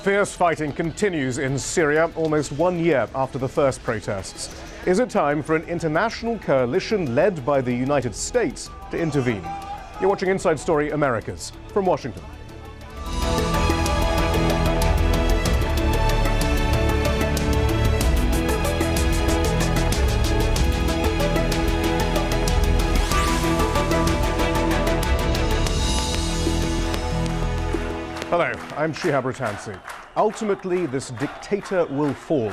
Fierce fighting continues in Syria almost 1 year after the first protests. Is it time for an international coalition led by the United States to intervene? You're watching Inside Story Americas from Washington. Hello, I'm Shihab Ratansi. Ultimately, this dictator will fall.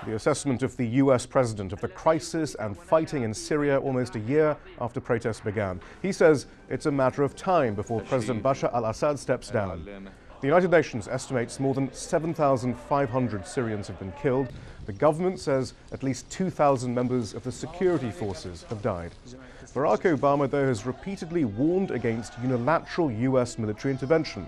The assessment of the US president of the crisis and fighting in Syria almost a year after protests began. He says it's a matter of time before President Bashar al-Assad steps down. The United Nations estimates more than 7,500 Syrians have been killed. The government says at least 2,000 members of the security forces have died. Barack Obama, though, has repeatedly warned against unilateral US military intervention.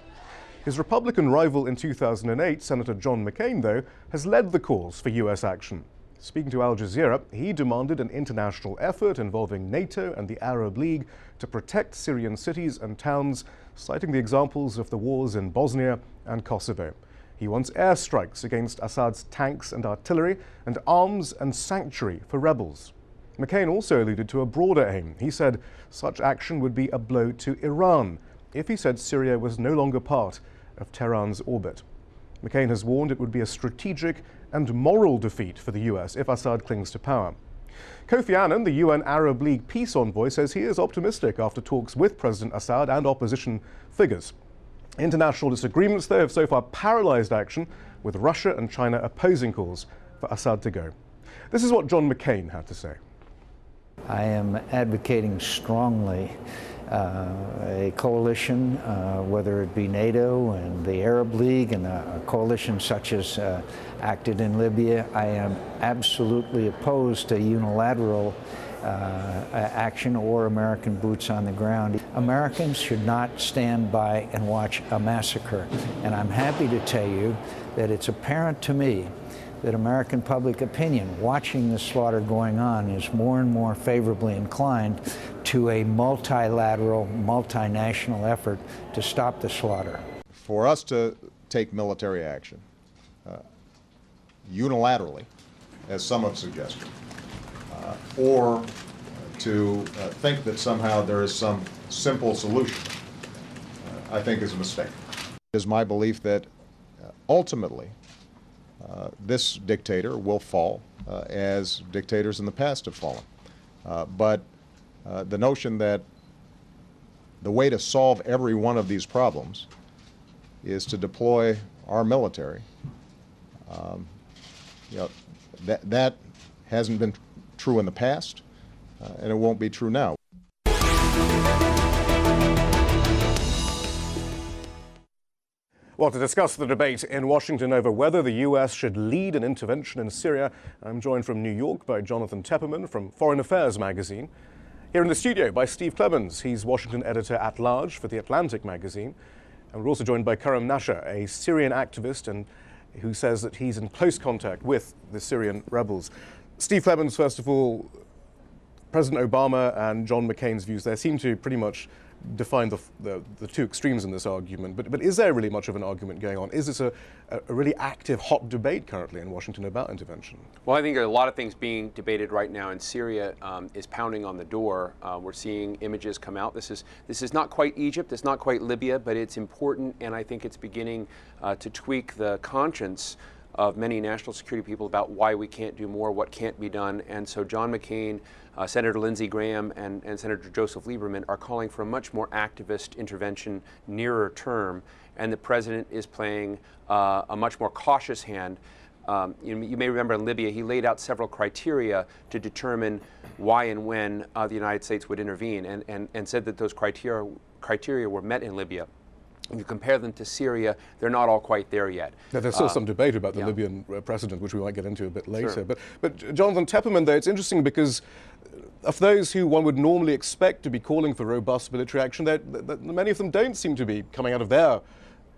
His Republican rival in 2008, Senator John McCain, though, has led the calls for US action. Speaking to Al Jazeera, he demanded an international effort involving NATO and the Arab League to protect Syrian cities and towns, citing the examples of the wars in Bosnia and Kosovo. He wants airstrikes against Assad's tanks and artillery and arms and sanctuary for rebels. McCain also alluded to a broader aim. He said such action would be a blow to Iran if he said Syria was no longer part of Tehran's orbit. McCain has warned it would be a strategic and moral defeat for the US if Assad clings to power. Kofi Annan, the UN Arab League peace envoy, says he is optimistic after talks with President Assad and opposition figures. International disagreements, though, have so far paralyzed action, with Russia and China opposing calls for Assad to go. This is what John McCain had to say. I am advocating strongly a coalition, whether it be NATO and the Arab League and a coalition such as acted in Libya. I am absolutely opposed to unilateral action or American boots on the ground. Americans should not stand by and watch a massacre. And I'm happy to tell you that it's apparent to me that American public opinion, watching this slaughter going on, is more and more favorably inclined to a multilateral, multinational effort to stop the slaughter. For us to take military action unilaterally, as some have suggested, or to think that somehow there is some simple solution, I think is a mistake. It is my belief that ultimately this dictator will fall as dictators in the past have fallen. But the notion that the way to solve every one of these problems is to deploy our military, that hasn't been true in the past, and it won't be true now. Well, to discuss the debate in Washington over whether the US should lead an intervention in Syria, I'm joined from New York by Jonathan Tepperman from Foreign Affairs magazine. Here in the studio by Steve Clemons, he's Washington editor-at-large for The Atlantic magazine. And we're also joined by Karam Nachar, a Syrian activist and who says that he's in close contact with the Syrian rebels. Steve Clemons, first of all, President Obama and John McCain's views there seem to pretty much define the two extremes in this argument, but is there really much of an argument going on? Is this a really active, hot debate currently in Washington about intervention? Well, I think there are a lot of things being debated right now, and Syria is pounding on the door. We're seeing images come out. This is not quite Egypt, it's not quite Libya, but it's important, and I think it's beginning to tweak the conscience of many national security people about why we can't do more, what can't be done. And so John McCain, Senator Lindsey Graham, and Senator Joseph Lieberman are calling for a much more activist intervention nearer term. And the president is playing a much more cautious hand. You may remember in Libya, he laid out several criteria to determine why and when the United States would intervene, and said that those criteria were met in Libya. If you compare them to Syria, they're not all quite there yet. Now, there's still some debate about the Libyan precedent, which we might get into a bit later. Sure. But Jonathan Tepperman, though, it's interesting because of those who one would normally expect to be calling for robust military action, many of them don't seem to be coming out of their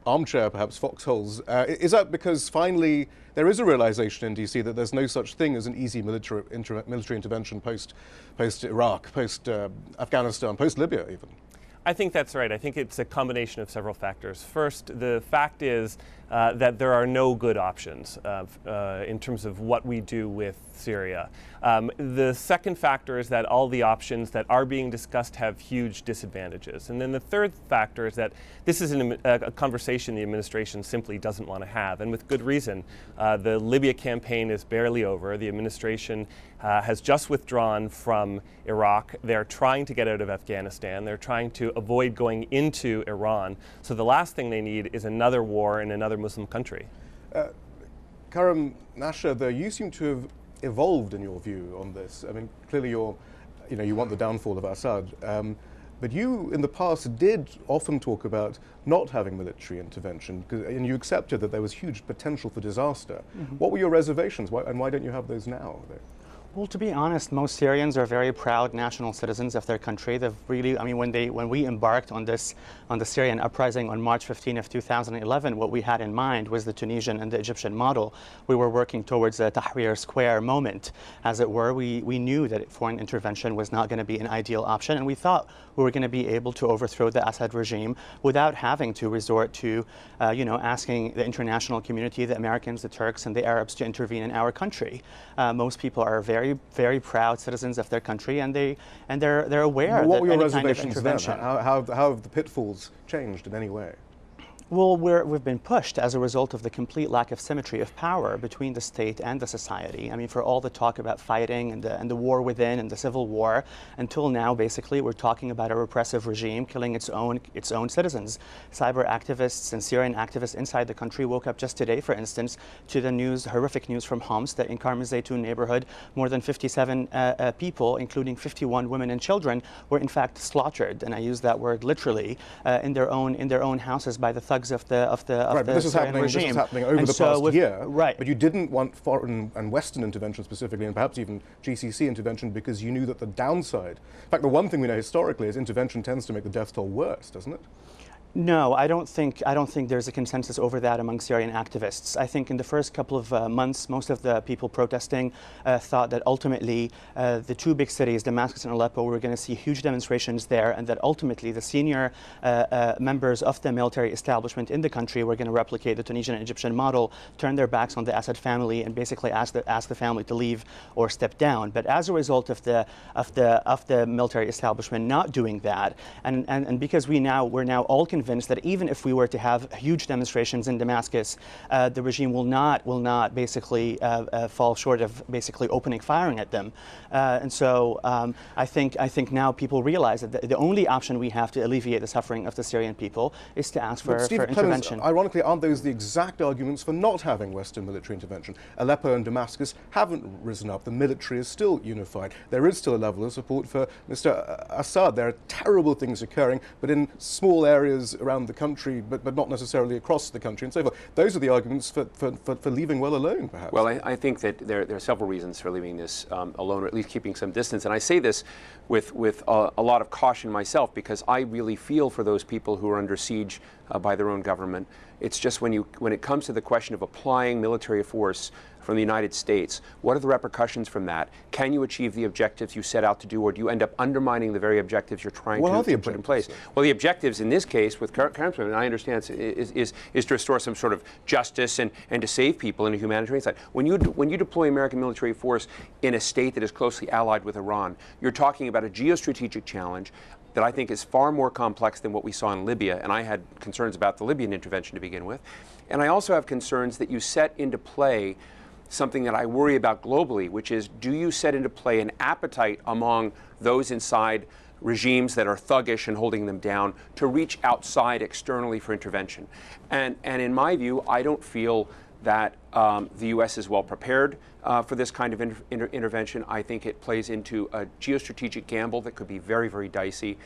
armchair, perhaps, foxholes. Is that because finally there is a realization in DC that there's no such thing as an easy military intervention post-Iraq, post-Afghanistan, post-Libya even? I think that's right. I think it's a combination of several factors. First, the fact is that there are no good options in terms of what we do with Syria. The second factor is that all the options that are being discussed have huge disadvantages. And then the third factor is that this is a conversation the administration simply doesn't want to have, and with good reason. The Libya campaign is barely over. The administration has just withdrawn from Iraq. They're trying to get out of Afghanistan. They're trying to avoid going into Iran. So the last thing they need is another war in another Muslim country. Karam Nachar, you seem to have evolved in your view on this. I mean, clearly you want the downfall of Assad, but you in the past did often talk about not having military intervention, and you accepted that there was huge potential for disaster. Mm-hmm. What were your reservations, and why don't you have those now? Well, to be honest, most Syrians are very proud national citizens of their country. They've really, I mean, when we embarked on the Syrian uprising on March 15 of 2011, what we had in mind was the Tunisian and the Egyptian model. We were working towards a Tahrir Square moment, as it were. We knew that foreign intervention was not going to be an ideal option, and we thought we were going to be able to overthrow the Assad regime without having to resort to, asking the international community, the Americans, the Turks, and the Arabs to intervene in our country. Most people are very, very proud citizens of their country, and they're aware what were your that any reservations kind of intervention. Then? How have the pitfalls changed in any way? Well, we've been pushed as a result of the complete lack of symmetry of power between the state and the society. I mean, for all the talk about fighting and the war within and the civil war, until now, basically, we're talking about a repressive regime killing its own citizens. Cyber activists and Syrian activists inside the country woke up just today, for instance, to the horrific news from Homs that in Karm Zaytun neighborhood, more than 57 people, including 51 women and children, were in fact slaughtered, and I use that word literally, in their own houses by the thugs of the right, but this is Syrian regime. This is happening over the past year. Right. But you didn't want foreign and Western intervention specifically, and perhaps even GCC intervention, because you knew that the downside. In fact, the one thing we know historically is intervention tends to make the death toll worse, doesn't it? No, I don't think there's a consensus over that among Syrian activists. I think in the first couple of months, most of the people protesting thought that ultimately the two big cities, Damascus and Aleppo, were going to see huge demonstrations there, and that ultimately the senior members of the military establishment in the country were going to replicate the Tunisian and Egyptian model, turn their backs on the Assad family, and basically ask the family to leave or step down. But as a result of the military establishment not doing that, and because we're now all convinced that even if we were to have huge demonstrations in Damascus, the regime will not basically fall short of basically opening firing at them. And so I think now people realize that the only option we have to alleviate the suffering of the Syrian people is to ask for intervention. Clemons, ironically, aren't those the exact arguments for not having Western military intervention? Aleppo and Damascus haven't risen up. The military is still unified. There is still a level of support for Mr. Assad. There are terrible things occurring, but in small areas around the country, but not necessarily across the country and so forth. Those are the arguments for leaving well alone, perhaps. Well, I think that there are several reasons for leaving this alone, or at least keeping some distance. And I say this with a lot of caution myself, because I really feel for those people who are under siege by their own government. It's just when it comes to the question of applying military force from the United States, what are the repercussions from that? Can you achieve the objectives you set out to do, or do you end up undermining the very objectives you're trying to put in place? Well, the objectives in this case with Karam's, and I understand, is to restore some sort of justice and to save people in a humanitarian side. When you deploy American military force in a state that is closely allied with Iran, you're talking about a geostrategic challenge that I think is far more complex than what we saw in Libya, and I had concerns about the Libyan intervention to begin with. And I also have concerns that you set into play something that I worry about globally, which is, do you set into play an appetite among those inside regimes that are thuggish and holding them down to reach outside externally for intervention? And in my view, I don't feel that the U.S. is well prepared for this kind of intervention. I think it plays into a geostrategic gamble that could be very, very dicey,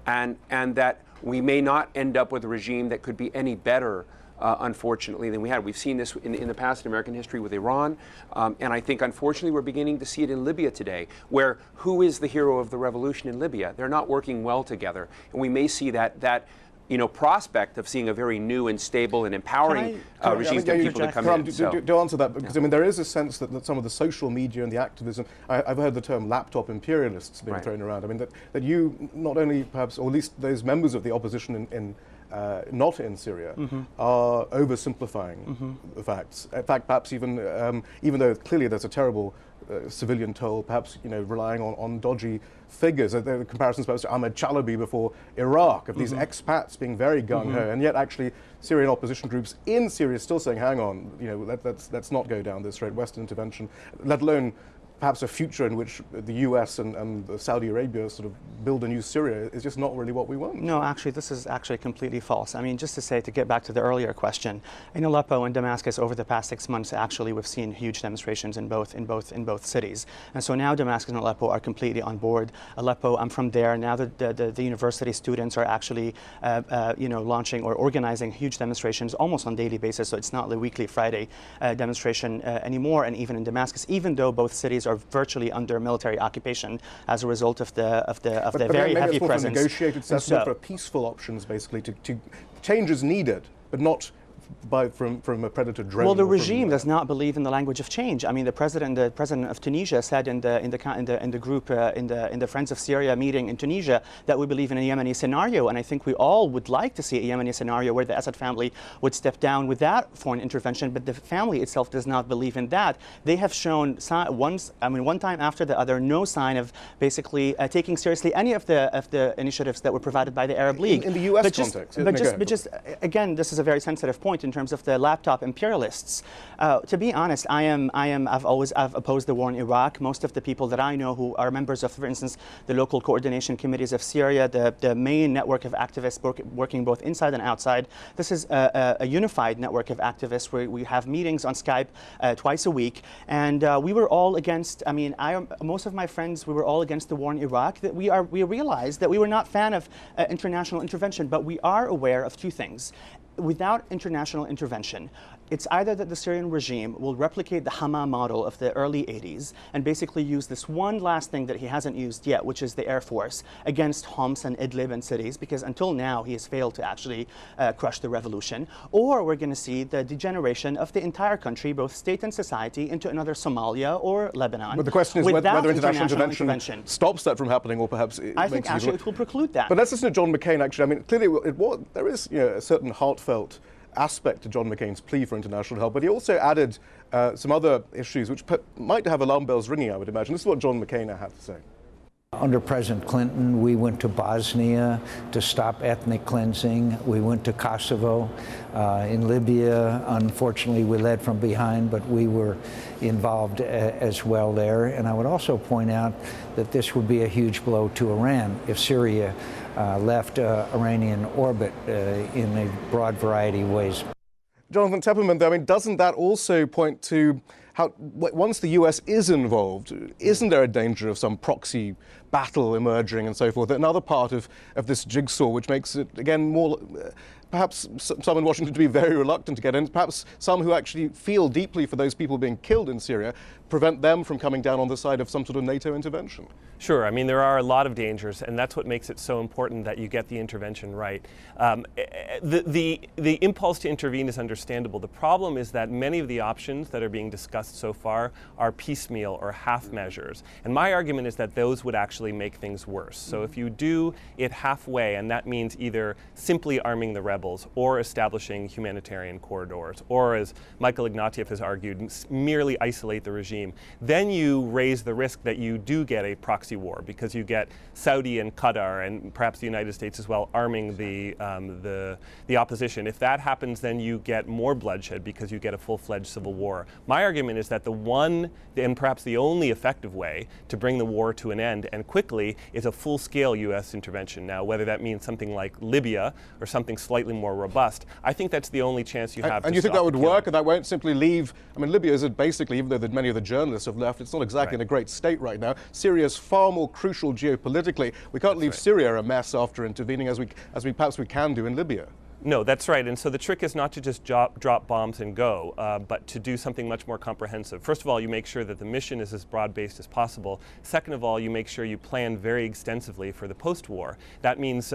and that we may not end up with a regime that could be any better, unfortunately, than we had. We've seen this in the past in American history with Iran, and I think, unfortunately, we're beginning to see it in Libya today, where who is the hero of the revolution in Libya? They're not working well together, and we may see that prospect of seeing a very new and stable and empowering regime for people to come in. Do answer that, because I mean there is a sense that some of the social media and the activism, I've heard the term laptop imperialists being thrown around. I mean that you not only perhaps, or at least those members of the opposition not in Syria, are oversimplifying the facts. In fact, perhaps even though clearly there's a terrible civilian toll, perhaps relying on dodgy figures. The comparisons perhaps to Ahmed Chalabi before Iraq, of these expats being very gung-ho, and yet actually Syrian opposition groups in Syria still saying, hang on, let's not go down this road, Western intervention, let alone perhaps a future in which the US and Saudi Arabia sort of build a new Syria is just not really what we want. No, actually, this is actually completely false. I mean, just to say, to get back to the earlier question, in Aleppo and Damascus over the past 6 months, actually, we've seen huge demonstrations in both cities. And so now Damascus and Aleppo are completely on board. Aleppo, I'm from there. Now the university students are actually, launching or organizing huge demonstrations almost on a daily basis. So it's not the weekly Friday demonstration anymore. And even in Damascus, even though both cities are virtually under military occupation as a result of the very heavy presence. A negotiated settlement for peaceful options, basically, to changes needed, but not from a predator drone. Well, the regime does not believe in the language of change. I mean, the president of Tunisia said in the group in the Friends of Syria meeting in Tunisia that we believe in a Yemeni scenario, and I think we all would like to see a Yemeni scenario where the Assad family would step down without foreign intervention. But the family itself does not believe in that. They have shown one time after the other, no sign of basically taking seriously any of the initiatives that were provided by the Arab League in the U.S. context. But again, this is a very sensitive point in terms of the laptop imperialists. To be honest, I've opposed the war in Iraq. Most of the people that I know who are members of, for instance, the local coordination committees of Syria, the main network of activists working both inside and outside. This is a unified network of activists where we have meetings on Skype twice a week, and we were all against. I mean, most of my friends, we were all against the war in Iraq. That we realized that we were not fan of international intervention, but we are aware of two things. Without international intervention, it's either that the Syrian regime will replicate the Hama model of the early 80s and basically use this one last thing that he hasn't used yet, which is the Air Force, against Homs and Idlib and cities, because until now he has failed to actually crush the revolution, or we're going to see the degeneration of the entire country, both state and society, into another Somalia or Lebanon. But the question is whether international intervention stops that from happening, or perhaps I think actually it will preclude that. But let's listen to John McCain, actually. I mean, clearly there is a certain heartfelt aspect to John McCain's plea for international help, but he also added some other issues which might have alarm bells ringing, I would imagine. This is what John McCain had to say. Under President Clinton, we went to Bosnia to stop ethnic cleansing. We went to Kosovo. In Libya, unfortunately, we led from behind, but we were involved as well there. And I would also point out that this would be a huge blow to Iran if Syria left Iranian orbit in a broad variety of ways. Jonathan Tepperman, though, I mean, doesn't that also point to how, once the US is involved, isn't there a danger of some proxy battle emerging and so forth? Another part of this jigsaw, which makes it, again, more perhaps some in Washington to be very reluctant to get in, perhaps some who actually feel deeply for those people being killed in Syria, prevent them from coming down on the side of some sort of NATO intervention. Sure. I mean, there are a lot of dangers, and that's what makes it so important that you get the intervention right. The impulse to intervene is understandable. The problem is that many of the options that are being discussed so far are piecemeal or half measures. And my argument is that those would actually make things worse. So if you do it halfway, and that means either simply arming the rebels or establishing humanitarian corridors, or as Michael Ignatieff has argued, merely isolate the regime, then you raise the risk that you do get a proxy war, because you get Saudi and Qatar and perhaps the United States as well arming the opposition. If that happens, then you get more bloodshed because you get a full-fledged civil war. My argument is that the one and perhaps the only effective way to bring the war to an end and quickly is a full-scale U.S. intervention. Now, whether that means something like Libya or something slightly more robust, I think that's the only chance you have. And you think that would work, and that won't simply leave? I mean, Libya is basically, even though many of the journalists have left, it's not exactly in a great state right now. Syria is far more crucial geopolitically. We can't leave Syria a mess after intervening as we perhaps we can do in Libya. No, that's right. And so the trick is not to just drop bombs and go, but to do something much more comprehensive. First of all, you make sure that the mission is as broad-based as possible. Second of all, you make sure you plan very extensively for the post-war. That means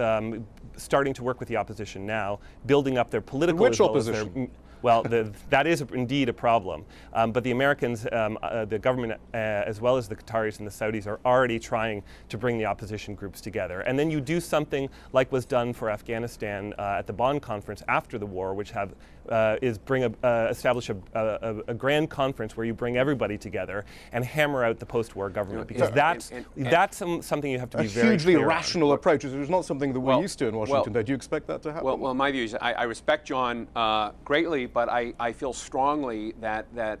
starting to work with the opposition now, building up their political Which as well opposition? as their... Well, that is indeed a problem. But the Americans, the government, as well as the Qataris and the Saudis, are already trying to bring the opposition groups together. And then you do something like was done for Afghanistan at the Bonn conference after the war, which establish a grand conference where you bring everybody together and hammer out the post-war government, because that's something you have to be very hugely clear rational on. approach. It's not something that we're used to in Washington. Do you expect that to happen? Well, my view is I respect John greatly, but I feel strongly that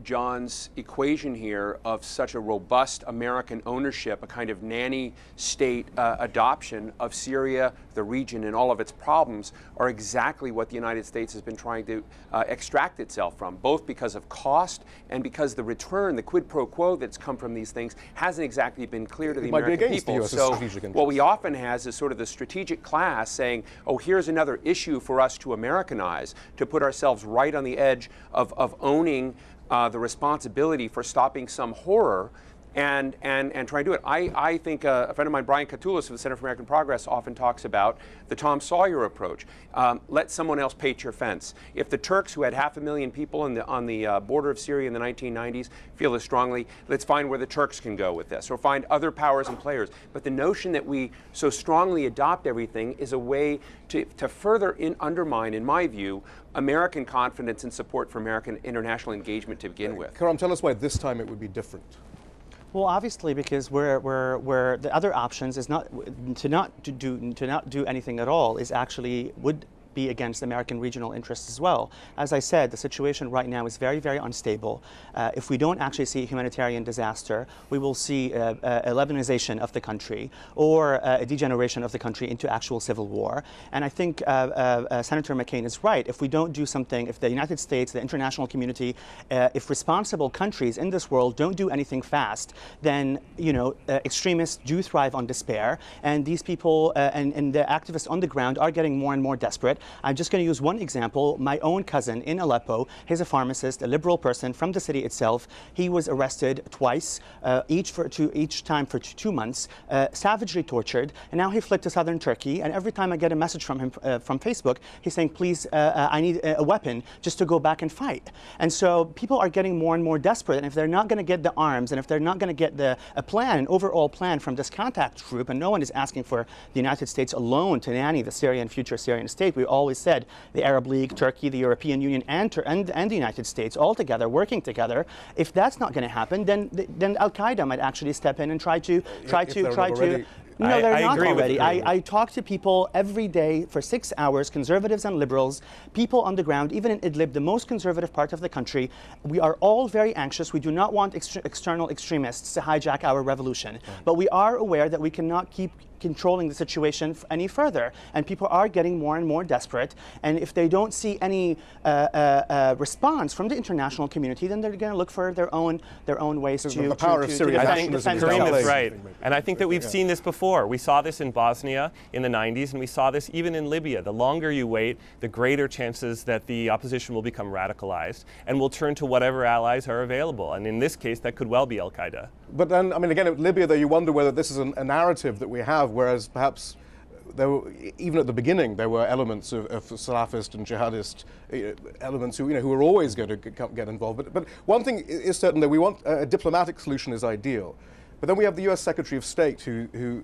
John's equation here of such a robust American ownership, a kind of nanny state adoption of Syria, the region, and all of its problems are exactly what the United States has been trying to extract itself from, both because of cost and because the return, the quid pro quo that's come from these things hasn't exactly been clear to the American people. So what we often has is sort of the strategic class saying, oh, here's another issue for us to Americanize, to put ourselves right on the edge of owning the responsibility for stopping some horror and try to do it. I think a friend of mine, Brian Katulis of the Center for American Progress, often talks about the Tom Sawyer approach. Let someone else paint your fence. If the Turks, who had 500,000 people on the border of Syria in the 1990s, feel as strongly, let's find where the Turks can go with this, or find other powers and players. But the notion that we so strongly adopt everything is a way to further undermine, in my view, American confidence and support for American international engagement to begin with. Karam, tell us why this time it would be different. Well, obviously, because where the other options is not to do anything at all is actually would be against American regional interests as well. As I said, the situation right now is very, very unstable. If we don't actually see a humanitarian disaster, we will see a Lebanization of the country or a degeneration of the country into actual civil war. And I think Senator McCain is right. If we don't do something, if the United States, the international community, if responsible countries in this world don't do anything fast, then extremists do thrive on despair, and these people and the activists on the ground are getting more and more desperate. I'm just going to use one example. My own cousin in Aleppo, he's a pharmacist, a liberal person from the city itself. He was arrested twice, each time for 2 months, savagely tortured, and now he fled to southern Turkey. And every time I get a message from him from Facebook, he's saying, please, I need a weapon just to go back and fight. And so people are getting more and more desperate, and if they're not going to get the arms, and if they're not going to get an overall plan from this contact group, and no one is asking for the United States alone to nanny the future Syrian state. We always said the Arab League, Turkey, the European Union, and the United States all together, working together. If that's not going to happen, then Al-Qaeda might actually step in and try to. No, they're not already. I talk to people every day for 6 hours, conservatives and liberals, people on the ground, even in Idlib, the most conservative part of the country. We are all very anxious. We do not want external extremists to hijack our revolution. But we are aware that we cannot keep controlling the situation any further, and people are getting more and more desperate, and if they don't see any response from the international community, then they're going to look for their own ways to the power of Syria. I think Karim is right, and I think that we've seen this before. We saw this in Bosnia in the 90s, and we saw this even in Libya. The longer you wait, the greater chances that the opposition will become radicalized and will turn to whatever allies are available, and in this case that could well be Al-Qaeda. But then, I mean, again, at Libya, though, you wonder whether this is a narrative that we have, whereas perhaps even at the beginning, there were elements of Salafist and jihadist elements who were always going to get involved. But one thing is certain, that we want a diplomatic solution is ideal. But then we have the U.S. Secretary of State, who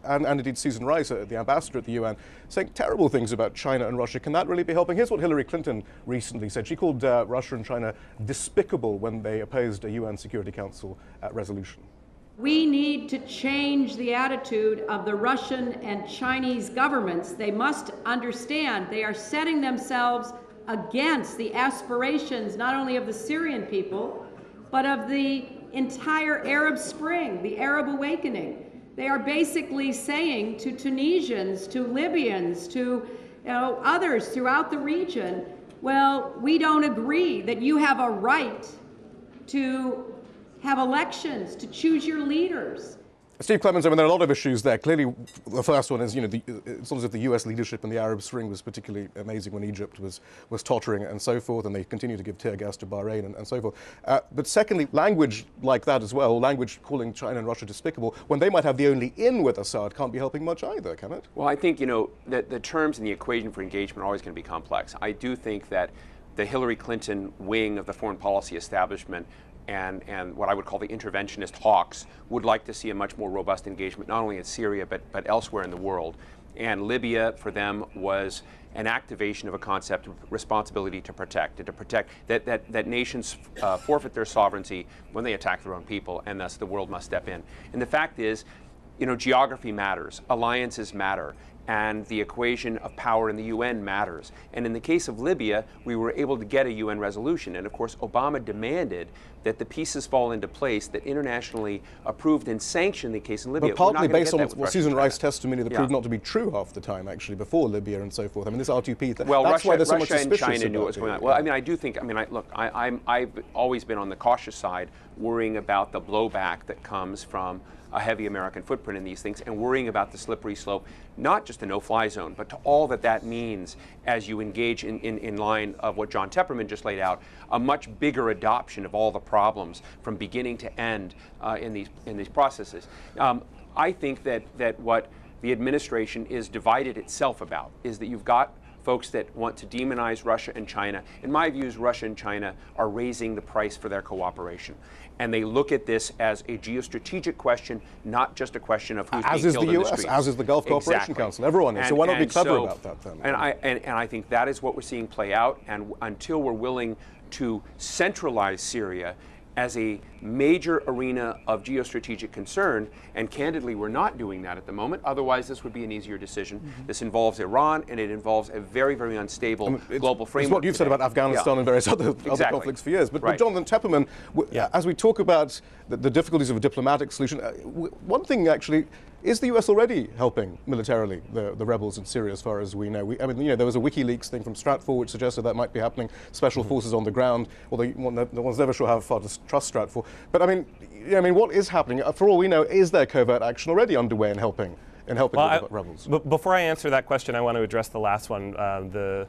and indeed Susan Rice, the ambassador at the UN, saying terrible things about China and Russia. Can that really be helping? Here's what Hillary Clinton recently said. She called Russia and China despicable when they opposed a UN Security Council resolution. We need to change the attitude of the Russian and Chinese governments. They must understand they are setting themselves against the aspirations not only of the Syrian people, but of the entire Arab Spring, the Arab awakening. They are basically saying to Tunisians, to Libyans, to others throughout the region, well, we don't agree that you have a right to have elections, to choose your leaders. Steve Clemons, I mean, there are a lot of issues there. Clearly, the first one is, it's not as if the US leadership in the Arab Spring was particularly amazing when Egypt was tottering and so forth, and they continue to give tear gas to Bahrain and so forth. But secondly, language like that as well, language calling China and Russia despicable, when they might have the only in with Assad, can't be helping much either, can it? Well, I think, that the terms in the equation for engagement are always going to be complex. I do think that the Hillary Clinton wing of the foreign policy establishment and what I would call the interventionist hawks would like to see a much more robust engagement, not only in Syria, but elsewhere in the world. And Libya, for them, was an activation of a concept of responsibility to protect, and to protect that nations forfeit their sovereignty when they attack their own people, and thus the world must step in. And the fact is, geography matters, alliances matter, and the equation of power in the UN matters. And in the case of Libya, we were able to get a UN resolution. And of course, Obama demanded that the pieces fall into place, that internationally approved and sanctioned the case in Libya. But partly based on Susan Rice's testimony that proved not to be true half the time, actually, before Libya and so forth. I mean, this R2P, well, that's why there's so much Russia and suspicion China knew what was going on. Well, I mean, I do think, look, I've always been on the cautious side, worrying about the blowback that comes from a heavy American footprint in these things, and worrying about the slippery slope, not just a no-fly zone, but to all that means as you engage in line of what John Tepperman just laid out, a much bigger adoption of all the problems from beginning to end in these processes. I think that what the administration is divided itself about is that you've got folks that want to demonize Russia and China. In my views, Russia and China are raising the price for their cooperation. And they look at this as a geostrategic question, not just a question of who's being killed in the streets. As is the Gulf Cooperation Council. Everyone is. So why not be clever about that then? And I think that is what we're seeing play out. And until we're willing to centralize Syria as a major arena of geostrategic concern, and candidly, we're not doing that at the moment. Otherwise, this would be an easier decision. This involves Iran, and it involves a very, very unstable global framework. It's what you've said about Afghanistan and various other conflicts for years. But Jonathan Tepperman, as we talk about the difficulties of a diplomatic solution, one thing actually, is the US already helping militarily the rebels in Syria, as far as we know? There was a WikiLeaks thing from Stratfor which suggested that might be happening. Special forces on the ground, although no one's never sure how far to trust Stratfor. But what is happening? For all we know, is there covert action already underway in helping the rebels? Before I answer that question, I want to address the last one. We're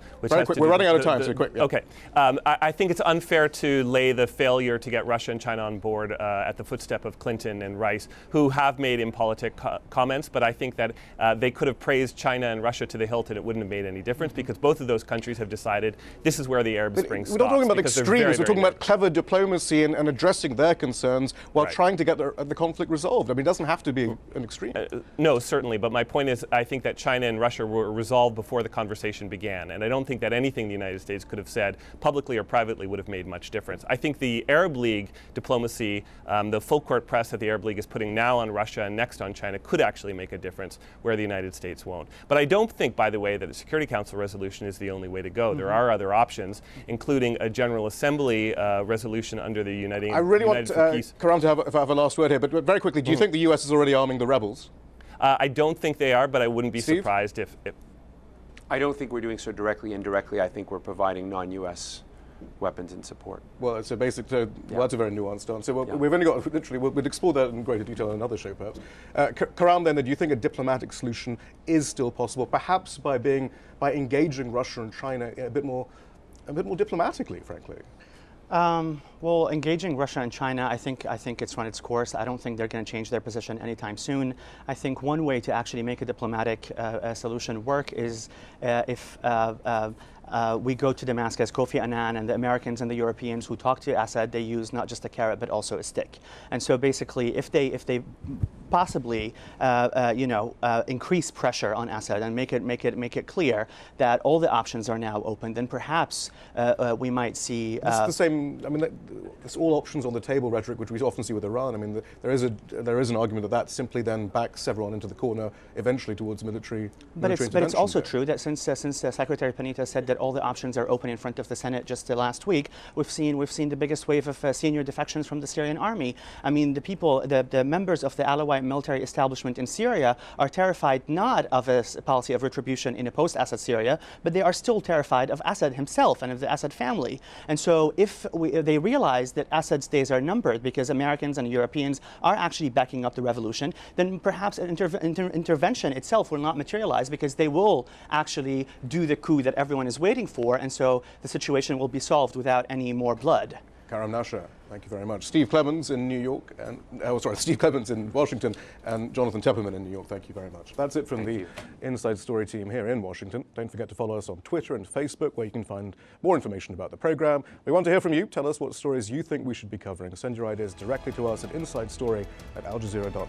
running out of time, so quick. Yeah. Okay. I think it's unfair to lay the failure to get Russia and China on board at the footstep of Clinton and Rice, who have made impolitic comments, but I think that they could have praised China and Russia to the hilt and it wouldn't have made any difference, because both of those countries have decided this is where the Arab Spring stops. We're not talking about extremes, we're talking about clever diplomacy and addressing their concerns while trying to get the conflict resolved. It doesn't have to be an extreme. No, certainly. But my point is, I think that China and Russia were resolved before the conversation began. And I don't think that anything the United States could have said, publicly or privately, would have made much difference. I think the Arab League diplomacy, the full court press that the Arab League is putting now on Russia and next on China, could actually make a difference where the United States won't. But I don't think, by the way, that a Security Council resolution is the only way to go. There are other options, including a General Assembly resolution under the United I really want Karam to have a last word here, but very quickly, do you think the US is already arming the rebels? I don't think they are, but I wouldn't be surprised if... I don't think we're doing so directly. Indirectly, I think we're providing non-U.S. weapons and support. Well, it's a basic, well, that's a very nuanced answer. Well, we've only got, literally, we'll explore that in greater detail in another show, perhaps. Karam, then, do you think a diplomatic solution is still possible, perhaps by engaging Russia and China a bit more diplomatically, frankly? Well, engaging Russia and China, I think it's run its course. I don't think they're going to change their position anytime soon. I think one way to actually make a diplomatic solution work is if we go to Damascus, Kofi Annan and the Americans and the Europeans who talk to Assad, they use not just a carrot but also a stick. And so basically, if they possibly increase pressure on Assad and make it clear that all the options are now open, then perhaps we might see. It's the same. It's all options on the table rhetoric, which we often see with Iran. There is an argument that simply then backs everyone into the corner, eventually towards military. But it's also true that since Secretary Panetta said that all the options are open in front of the Senate just last week, we've seen the biggest wave of senior defections from the Syrian army. The members of the Alawite current military establishment in Syria are terrified not of a policy of retribution in a post-Assad Syria, but they are still terrified of Assad himself and of the Assad family. And so if they realize that Assad's days are numbered because Americans and Europeans are actually backing up the revolution, then perhaps an intervention itself will not materialize because they will actually do the coup that everyone is waiting for, and so the situation will be solved without any more blood. Karam Nachar, thank you very much. Steve Clemons in New York, and Steve Clemons in Washington, and Jonathan Tepperman in New York. Thank you very much. That's it from the Inside Story team here in Washington. Don't forget to follow us on Twitter and Facebook, where you can find more information about the program. We want to hear from you. Tell us what stories you think we should be covering. Send your ideas directly to us at insidestory@aljazeera.net.